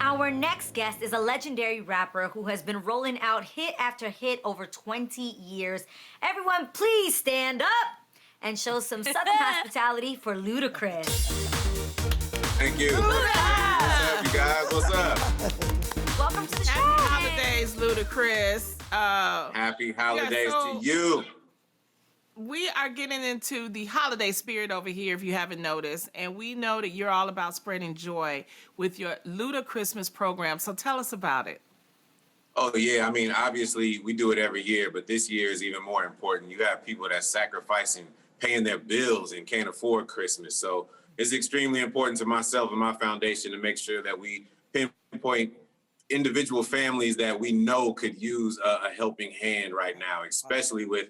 Our next guest is a legendary rapper who has been rolling out hit after hit over 20 years. Everyone, please stand up and show some Southern hospitality for Ludacris. Thank you. What's up, you guys? What's up? Welcome to the show. Happy holidays, Ludacris. Happy holidays to you. We are getting into the holiday spirit over here, if you haven't noticed, and we know that you're all about spreading joy with your Ludacrismas program. So tell us about it. Oh, yeah. I mean, obviously, we do it every year, but this year is even more important. You have people that's sacrificing, paying their bills, and can't afford Christmas. So it's extremely important to myself and my foundation to make sure that we pinpoint individual families that we know could use a helping hand right now, especially with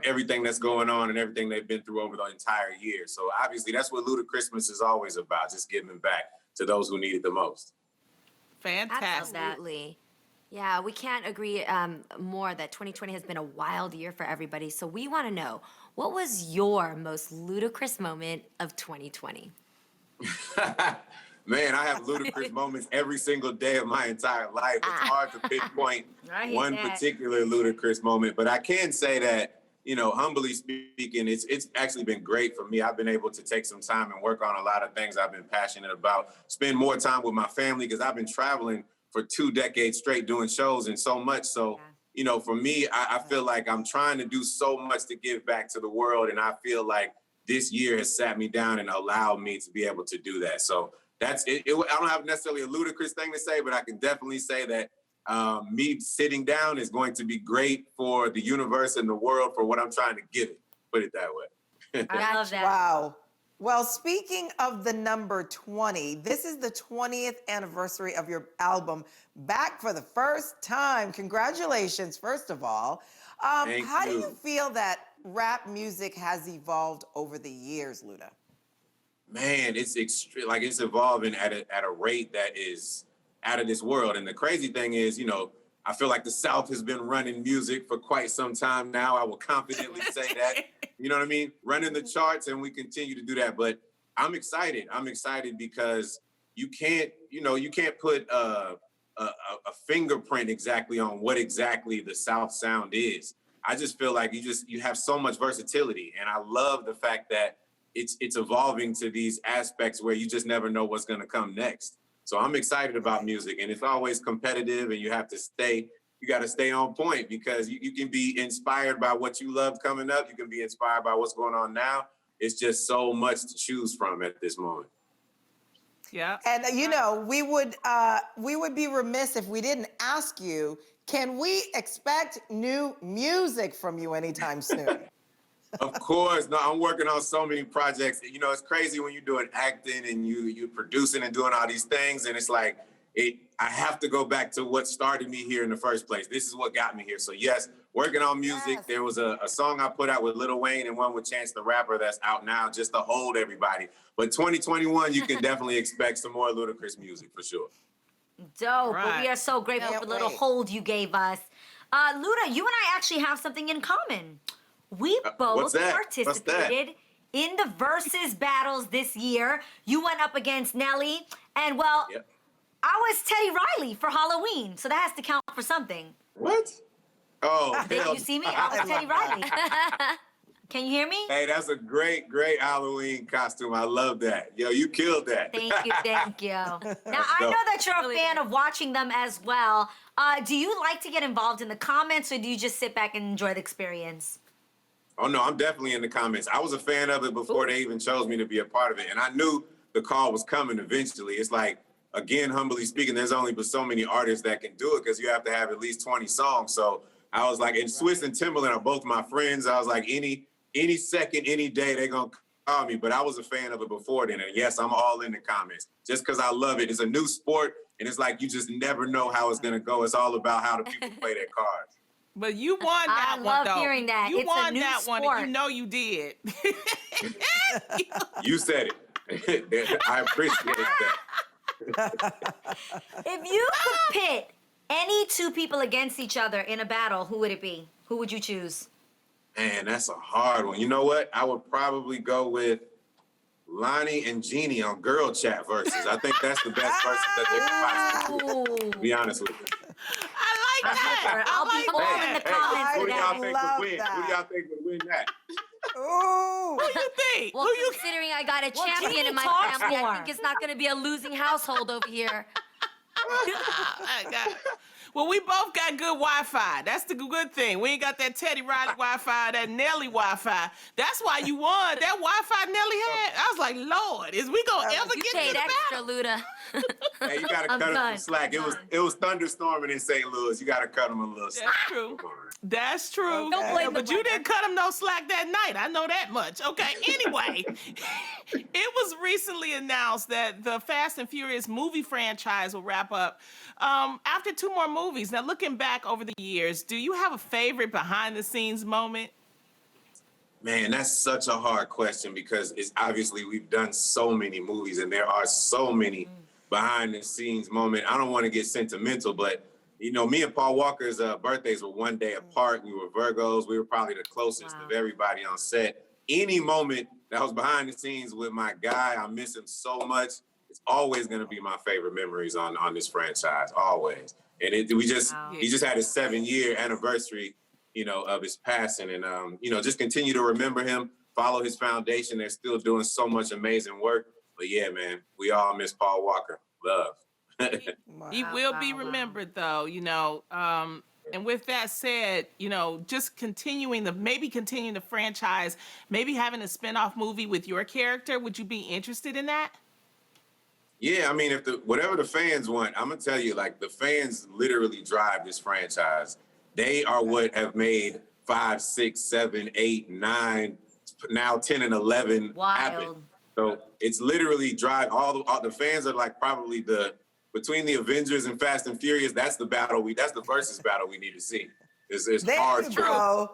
everything that's going on and everything they've been through over the entire year. So obviously that's what Ludacrismas is always about, just giving back to those who need it the most. Fantastic. Absolutely. Yeah, we can't agree more that 2020 has been a wild year for everybody. So we want to know, what was your most ludicrous moment of 2020? Man, I have ludicrous moments every single day of my entire life. It's hard to pinpoint one particular ludicrous moment, but I can say that, humbly speaking, it's actually been great for me. I've been able to take some time and work on a lot of things I've been passionate about, spend more time with my family because I've been traveling for 2 decades straight doing shows and so much. So, for me, I feel like I'm trying to do so much to give back to the world, and I feel like this year has sat me down and allowed me to be able to do that. So that's it. I don't have necessarily a ludicrous thing to say, but I can definitely say that me sitting down is going to be great for the universe and the world for what I'm trying to give it. Put it that way. I love that. Wow. Well, speaking of the number 20, this is the 20th anniversary of your album, back for the first time. Congratulations, first of all. How do you feel that rap music has evolved over the years, Luda? Man, it's it's evolving at a rate that is out of this world. And the crazy thing is, I feel like the South has been running music for quite some time now. I will confidently say that, you know what I mean? Running the charts, and we continue to do that. But I'm excited. I'm excited because you can't put a fingerprint exactly on what exactly the South sound is. I just feel like you have so much versatility. And I love the fact that it's evolving to these aspects where you just never know what's going to come next. So I'm excited about music, and it's always competitive, and you got to stay on point because you can be inspired by what you loved coming up. You can be inspired by what's going on now. It's just so much to choose from at this moment. Yeah. And we would be remiss if we didn't ask you, can we expect new music from you anytime soon? Of course. No, I'm working on so many projects. It's crazy when you're doing acting and you're producing and doing all these things. And it's like, I have to go back to what started me here in the first place. This is what got me here. So yes, working on music. Yes. There was a song I put out with Lil Wayne and one with Chance the Rapper that's out now just to hold everybody. But 2021, you can definitely expect some more Ludacris music for sure. Dope. Right. But we are so grateful for the little hold you gave us. Luda, you and I actually have something in common. We both participated in the Verzuz battles this year. You went up against Nelly, and I was Teddy Riley for Halloween, so that has to count for something. What? Oh, did you see me? I was Teddy Riley. Can you hear me? Hey, that's a great Halloween costume. I love that. Yo, you killed that. Thank you. Now, I know that you're a fan of watching them as well. Do you like to get involved in the comments, or do you just sit back and enjoy the experience? Oh, no, I'm definitely in the comments. I was a fan of it before they even chose me to be a part of it. And I knew the call was coming eventually. It's like, again, humbly speaking, there's only but so many artists that can do it because you have to have at least 20 songs. So I was like, and Swiss and Timbaland are both my friends. I was like, any second, any day, they're going to call me. But I was a fan of it before then. And yes, I'm all in the comments just because I love it. It's a new sport. And it's like you just never know how it's going to go. It's all about how the people play their cards. But you won that one, though. I love hearing that. You it's won a new that sport. one, and you know you did. You said it. I appreciate that. If you could pit any two people against each other in a battle, who would it be? Who would you choose? Man, that's a hard one. You know what? I would probably go with Lonnie and Jeannie on Girl Chat versus. I think that's the best versus that they could possibly do, to be honest with you. I like that. I'll be all in the comments Who for do that. y'all think would win? Who do y'all think would win that? Ooh. Who you think? Well, Who you? considering I got a champion Jeannie in my talks family, I more. think it's not going to be a losing household over here. I got it. Well, we both got good Wi-Fi. That's the good thing. We ain't got that Teddy Riley Wi-Fi, that Nelly Wi-Fi. That's why you won. That Wi-Fi Nelly had. I was like, Lord, is we gonna ever You get paid to the extra, battle? Luda. Hey, you gotta I'm cut him done. some slack. It was thunderstorming in St. Louis. You gotta cut him a little slack. That's true. That's true. Don't blame the But you weather. didn't cut him no slack that night. I know that much. Okay. Anyway, it was recently announced that the Fast and Furious movie franchise will wrap up after 2 more movies. Now, looking back over the years, do you have a favorite behind-the-scenes moment? Man, that's such a hard question because it's obviously we've done so many movies and there are so many behind the scenes moments. I don't want to get sentimental, but you know, me and Paul Walker's birthdays were one day apart. We were Virgos. We were probably the closest of everybody on set. Any moment that was behind the scenes with my guy, I miss him so much. It's always going to be my favorite memories on this franchise, always. And he just had his 7-year anniversary, you know, of his passing. And, you know, just continue to remember him, follow his foundation. They're still doing so much amazing work. But yeah, man, we all miss Paul Walker. Love. He will be remembered, though, you know. And with that said, you know, just continuing the franchise, maybe having a spinoff movie with your character. Would you be interested in that? Yeah, I mean, whatever the fans want, I'm gonna tell you, like the fans literally drive this franchise. They are what have made 5, 6, 7, 8, 9, now 10 and 11 happen. So it's literally all the fans are like probably between the Avengers and Fast and Furious. That's the versus battle we need to see. It's There hard you for go.